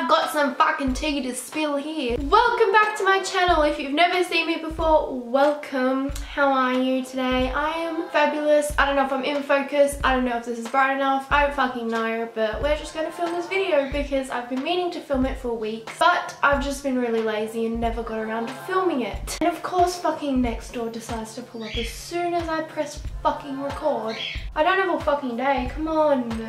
I've got some fucking tea to spill here. Welcome back to my channel. If you've never seen me before, welcome. How are you today? I am fabulous. I don't know if I'm in focus. I don't know if this is bright enough. I don't fucking know, but we're just gonna film this video because I've been meaning to film it for weeks, but I've just been really lazy and never got around to filming it. And of course, fucking Nextdoor decides to pull up as soon as I press fucking record. I don't have a fucking day, come on.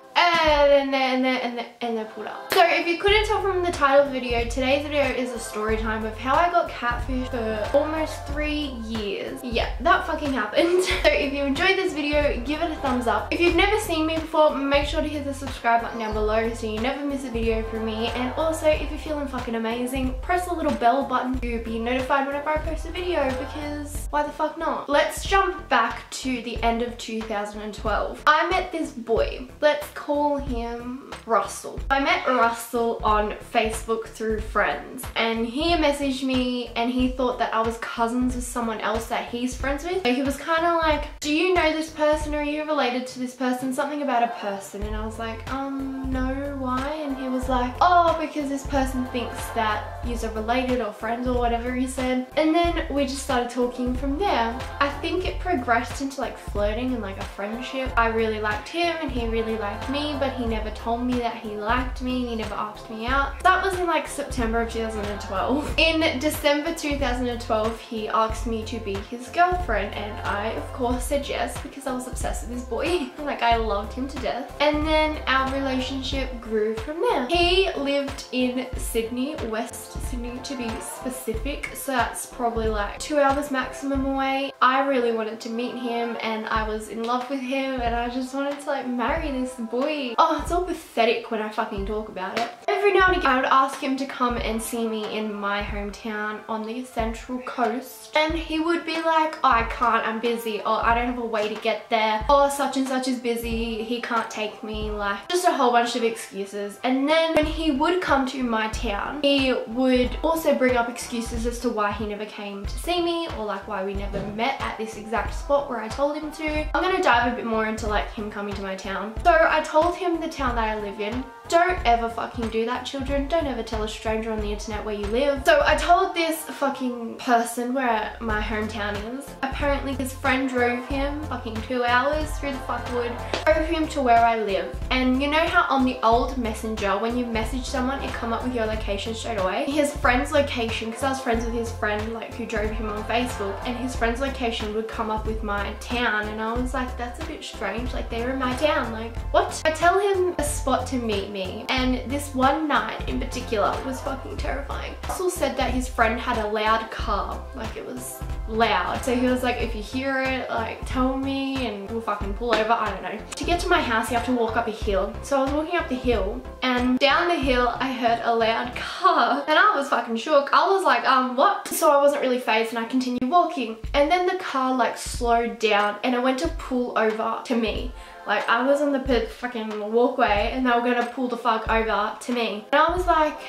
And they're pulled up. So if you couldn't tell from the title of the video, today's video is a story time of how I got catfished for almost 3 years. Yeah, that fucking happened. So if you enjoyed this video, give it a thumbs up. If you've never seen me before, make sure to hit the subscribe button down below so you never miss a video from me. And also, if you're feeling fucking amazing, press the little bell button to be notified whenever I post a video, because why the fuck not? Let's jump back to the end of 2012. I met this boy. Let's call him Russell. I met Russell on Facebook through friends, and he messaged me and he thought that I was cousins with someone else that he's friends with. So he was kind of like, do you know this person, or are you related to this person? Something about a person. And I was like, no, why? And he was like, oh, because this person thinks that you're related or friends or whatever he said. And then we just started talking from there. I think it progressed into like flirting and like a friendship. I really liked him and he really liked me, but he never told me that he liked me. He never asked me out. That was in like September of 2012. In December 2012, he asked me to be his girlfriend, and I of course said yes because I was obsessed with this boy. Like, I loved him to death. And then our relationship grew from there. He lived in Sydney, West Sydney to be specific, so that's probably like 2 hours maximum away. I really wanted to meet him and I was in love with him, and I just wanted to like marry this boy. Oh, it's all pathetic when I fucking talk about it. Every now and again I would ask him to come and see me in my hometown on the Central Coast, and he would be like, oh, I can't, I'm busy, or I don't have a way to get there, or such and such is busy, he can't take me, like just a whole bunch of excuses. And then when he would come to my town, he would also bring up excuses as to why he never came to see me, or like why we never met at this exact spot where I told him to. I'm gonna dive a bit more into like him coming to my town. So I told him the town that I live in. Don't ever fucking do that, children. Don't ever tell a stranger on the internet where you live. So I told this fucking person where my hometown is. Apparently his friend drove him fucking 2 hours through the fuckwood, drove him to where I live. And you know how on the old Messenger, when you message someone, it come up with your location straight away? His friend's location, because I was friends with his friend like who drove him on Facebook, and his friend's location would come up with my town, and I was like, that's a bit strange, like they're in my town, like what? I tell him a spot to meet me. And this one night in particular was fucking terrifying. Russell said that his friend had a loud car, like it was loud. So he was like, if you hear it, like tell me and we'll fucking pull over, I don't know. To get to my house, you have to walk up a hill. So I was walking up the hill, and down the hill I heard a loud car, and I was fucking shook. I was like, what? So I wasn't really fazed and I continued walking. And then the car like slowed down and it went to pull over to me. Like, I was on the fucking walkway and they were gonna pull the fuck over to me. And I was like,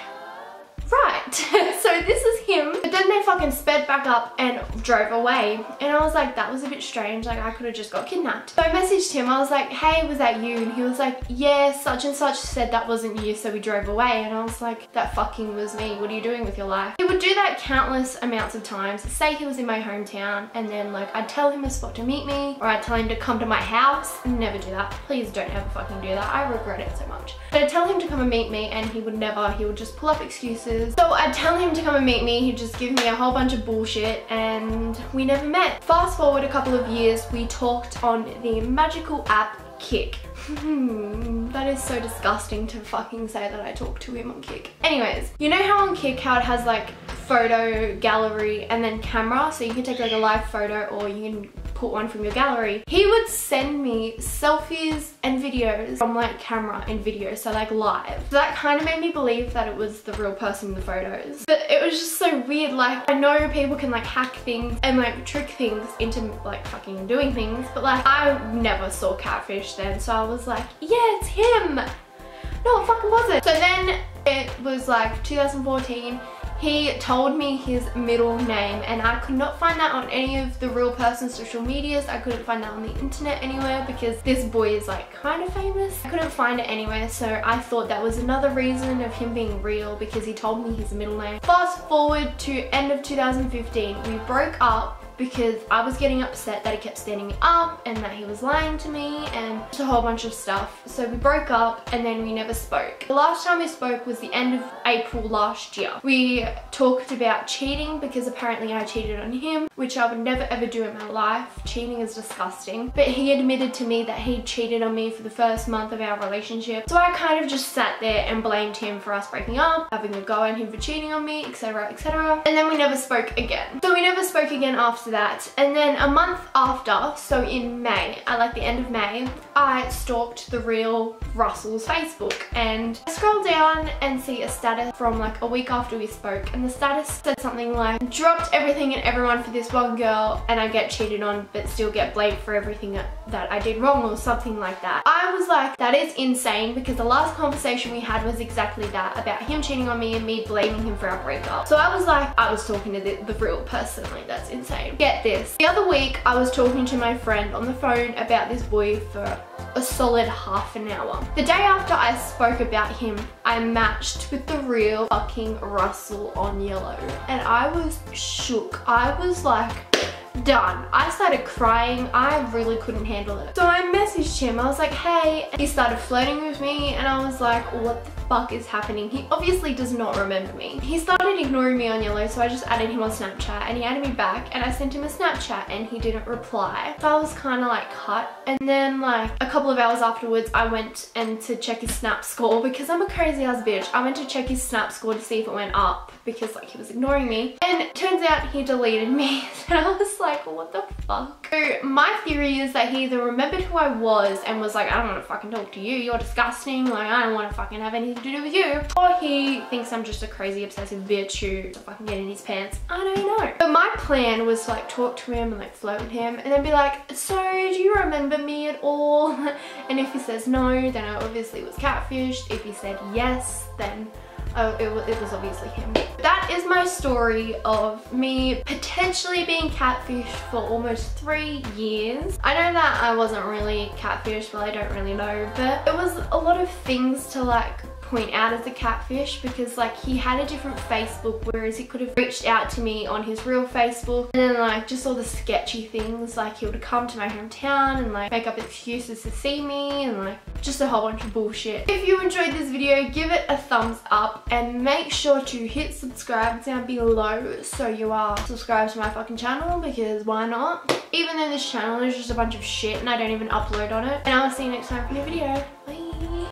right. So this is him. But then they fucking sped back up and drove away. And I was like, that was a bit strange. Like, I could have just got kidnapped. So I messaged him. I was like, hey, was that you? And he was like, yeah, such and such said that wasn't you, so we drove away. And I was like, that fucking was me. What are you doing with your life? He would do that countless amounts of times. Say he was in my hometown, and then like I'd tell him a spot to meet me, or I'd tell him to come to my house. Never do that. Please don't ever fucking do that. I regret it so much. But I'd tell him to come and meet me, and he would never. He would just pull up excuses. So I'd tell him to come and meet me, he'd just give me a whole bunch of bullshit, and we never met. Fast forward a couple of years, we talked on the magical app Kik. That is so disgusting to fucking say that I talked to him on Kik. Anyways, you know how on Kik, how it has like photo gallery and then camera, so you can take like a live photo or you can put one from your gallery. He would send me selfies and videos from like camera and video, so like live. So that kind of made me believe that it was the real person in the photos. But it was just so weird. Like, I know people can like hack things and like trick things into like fucking doing things, but like I never saw catfish then, so I was like, yeah, it's him. No, it fucking wasn't. So then it was like 2014. he told me his middle name, and I could not find that on any of the real person's social medias. I couldn't find that on the internet anywhere because this boy is like kind of famous. I couldn't find it anywhere, so I thought that was another reason of him being real, because he told me his middle name. Fast forward to end of 2015, we broke up because I was getting upset that he kept standing up and that he was lying to me and just a whole bunch of stuff. So we broke up and then we never spoke. The last time we spoke was the end of April last year. We talked about cheating because apparently I cheated on him, which I would never ever do in my life. Cheating is disgusting. But he admitted to me that he cheated on me for the first month of our relationship. So I kind of just sat there and blamed him for us breaking up, having a go at him for cheating on me, etc, etc. And then we never spoke again. So we never spoke again after that. And then a month after, so in May, at like the end of May, I stalked the real Russell's Facebook and I scrolled down and see a status from like a week after we spoke, and the status said something like, dropped everything and everyone for this one girl and I get cheated on but still get blamed for everything that I did wrong, or something like that. I was like, that is insane, because the last conversation we had was exactly that, about him cheating on me and me blaming him for our breakup. So I was like, I was talking to the real person, like that's insane. Get this. The other week I was talking to my friend on the phone about this boy for a solid half an hour. The day after I spoke about him, I matched with the real fucking Russell on Yellow, and I was shook. I was like, done. I started crying. I really couldn't handle it. So I messaged him. I was like, hey. He started flirting with me and I was like, what the fuck is happening? He obviously does not remember me. He started ignoring me on Yellow, so I just added him on Snapchat and he added me back, and I sent him a Snapchat and he didn't reply. So I was kind of like cut. And then like a couple of hours afterwards, I went and to check his Snap score, because I'm a crazy ass bitch. I went to check his Snap score to see if it went up, because like he was ignoring me, and it turns out he deleted me. And I was like, what the fuck? So my theory is that he either remembered who I was and was like, I don't want to fucking talk to you, you're disgusting, like I don't want to fucking have anything to do with you, or he thinks I'm just a crazy obsessive bitch who to fucking get in his pants. I don't know. But my plan was to like talk to him and like flirt with him and then be like, so do you remember me at all? And if he says no, then I obviously was catfished. If he said yes, then it was obviously him. That is my story of me potentially being catfished for almost 3 years. I know that I wasn't really catfished, well I don't really know, but it was a lot of things to like point out as a catfish, because like he had a different Facebook, whereas he could have reached out to me on his real Facebook, and then like just all the sketchy things, like he would come to my hometown and like make up excuses to see me, and like just a whole bunch of bullshit. If you enjoyed this video, give it a thumbs up and make sure to hit subscribe down below so you are subscribed to my fucking channel, because why not? Even though this channel is just a bunch of shit and I don't even upload on it. And I'll see you next time for a new video. Bye.